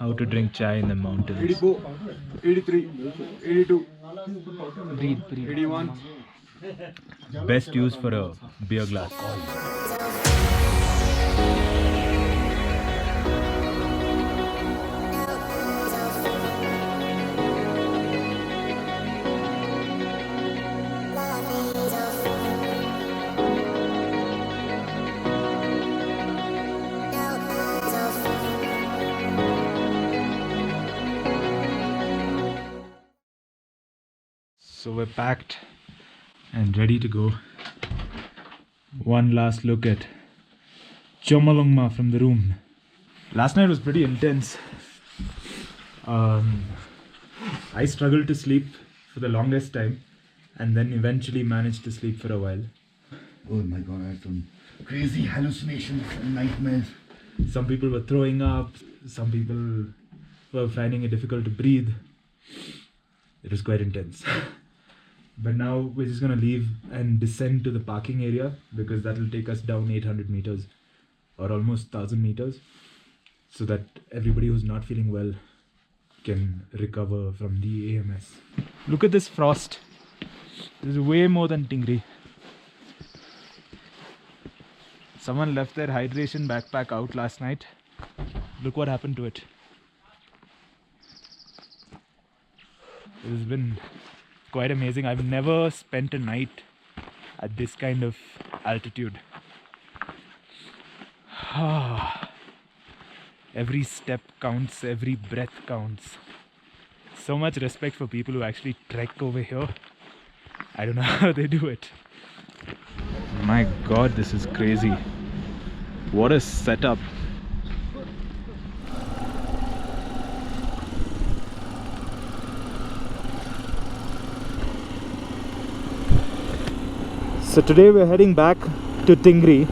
how to drink chai in the mountains. 84, 83, 82, Breathe. 81. Best use for a beer glass. So we're packed and ready to go. One last look at Chomolungma from the room. Last night was pretty intense. I struggled to sleep for the longest time and then eventually managed to sleep for a while. Oh my god, I had some crazy hallucinations and nightmares. Some people were throwing up, some people were finding it difficult to breathe. It was quite intense. But now we're just gonna leave and descend to the parking area because that will take us down 800 meters or almost 1000 meters so that everybody who's not feeling well can recover from the AMS. Look at this frost. This is way more than Tingri. Someone left their hydration backpack out last night. Look what happened to it. It has been quite amazing. I've never spent a night at this kind of altitude. Every step counts, every breath counts. So much respect for people who actually trek over here. I don't know how they do it. My god, this is crazy. What a setup. So today we're heading back to Tingri,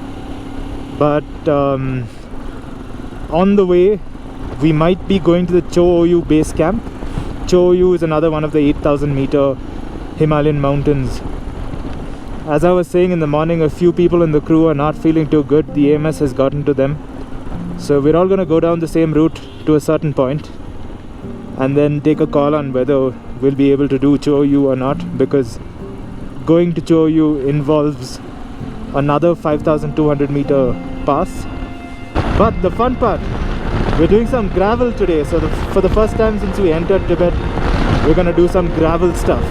but on the way we might be going to the Cho Oyu Base Camp. Cho Oyu is another one of the 8,000 meter Himalayan mountains. As I was saying in the morning, a few people in the crew are not feeling too good. The AMS has gotten to them. So we're all going to go down the same route to a certain point and then take a call on whether we'll be able to do Cho Oyu or not, because going to Cho Oyu involves another 5,200 meter pass. But the fun part, we're doing some gravel today. So for the first time since we entered Tibet, we're gonna do some gravel stuff.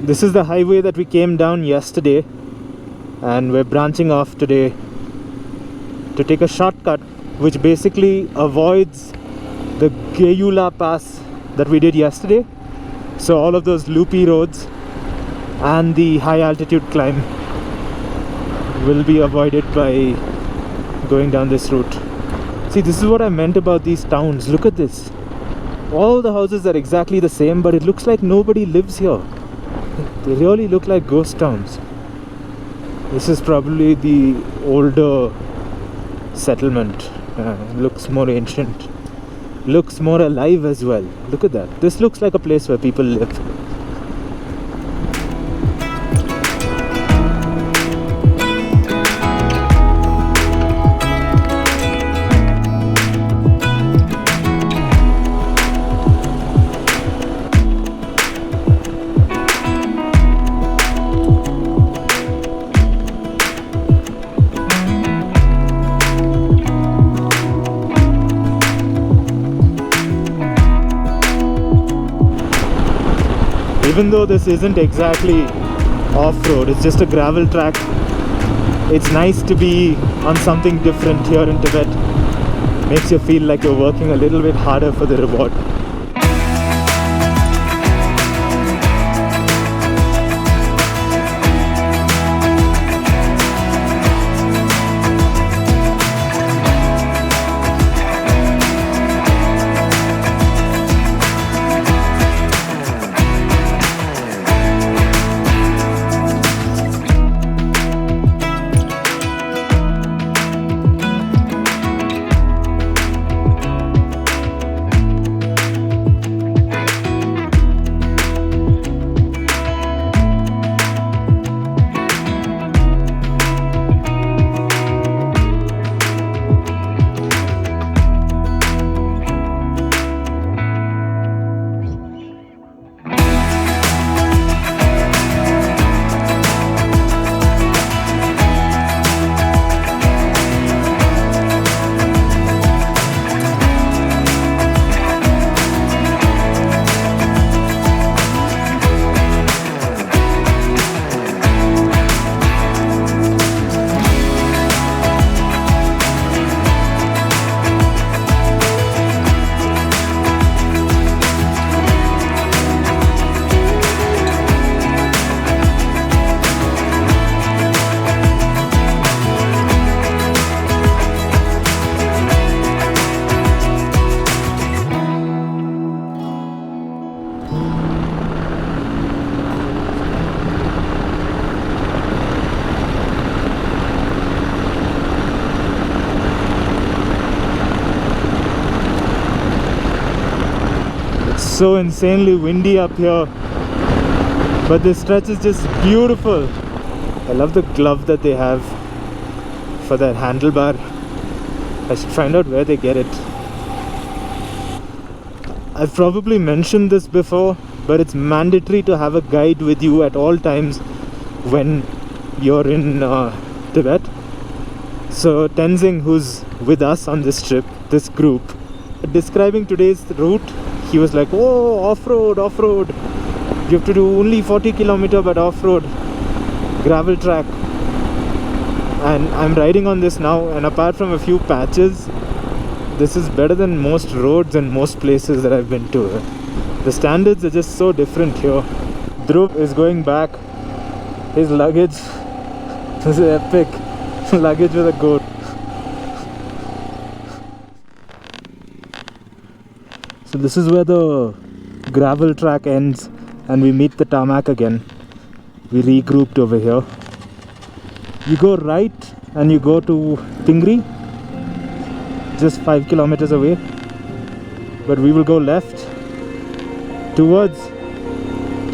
This is the highway that we came down yesterday, and we're branching off today to take a shortcut which basically avoids the Geyula Pass that we did yesterday. So all of those loopy roads and the high altitude climb will be avoided by going down this route. See, this is what I meant about these towns. Look at this. All the houses are exactly the same, but it looks like nobody lives here. They really look like ghost towns. This is probably the older settlement. Looks more ancient. Looks more alive as well. Look at that. This looks like a place where people live. Even though this isn't exactly off-road, it's just a gravel track, it's nice to be on something different here in Tibet. Makes you feel like you're working a little bit harder for the reward. so insanely windy up here, but this stretch is just beautiful. I love the glove that they have for that handlebar. I should find out where they get it. I've probably mentioned this before, but it's mandatory to have a guide with you at all times when you're in Tibet. So Tenzing, who's with us on this trip, this group, describing today's route, he was like, oh, off-road, off-road. You have to do only 40 kilometer but off-road, gravel track. And I'm riding on this now, and apart from a few patches, this is better than most roads and most places that I've been to. The standards are just so different here. Dhruv is going back. His luggage is epic. Luggage with a goat. So this is where the gravel track ends and we meet the tarmac again. We regrouped over here. You go right and you go to Tingri, just 5 kilometers away, but we will go left towards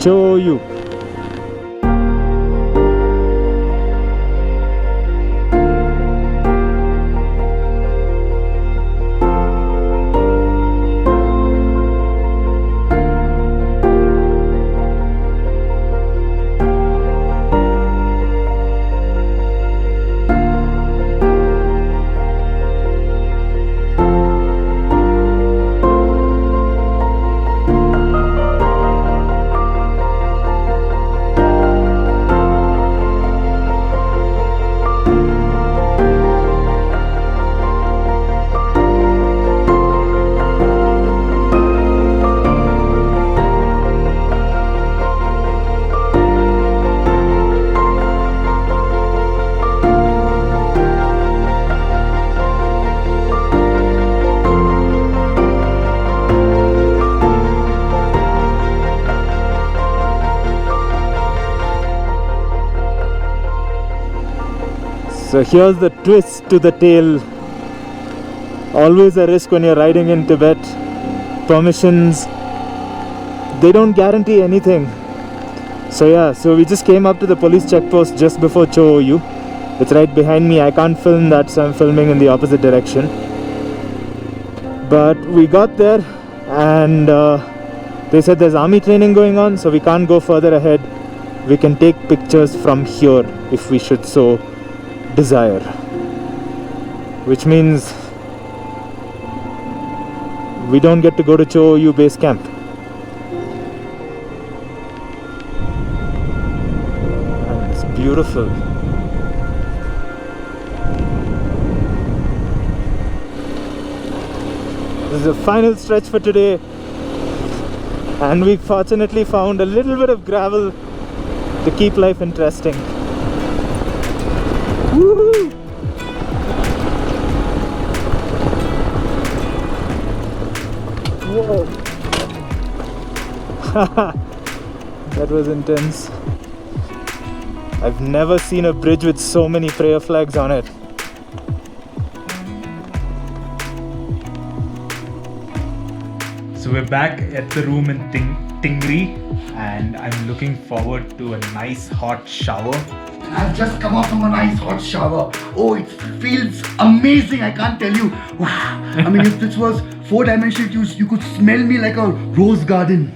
Cho Oyu. So here's the twist to the tale. Always a risk when you're riding in Tibet. Permissions, they don't guarantee anything. So yeah, so we just came up to the police checkpost just before Cho Oyu. It's right behind me. I can't film that, so I'm filming in the opposite direction. But we got there and they said there's army training going on, so we can't go further ahead. We can take pictures from here if we should so desire, which means we don't get to go to Cho Oyu Base Camp. And it's beautiful. This is the final stretch for today, and we fortunately found a little bit of gravel to keep life interesting. Woohoo! Whoa! That was intense. I've never seen a bridge with so many prayer flags on it. So we're back at the room in Tingri, and I'm looking forward to a nice hot shower. I've just come out from a nice hot shower. Oh, it feels amazing, I can't tell you. I mean, if this was 4-dimensional, you could smell me like a rose garden.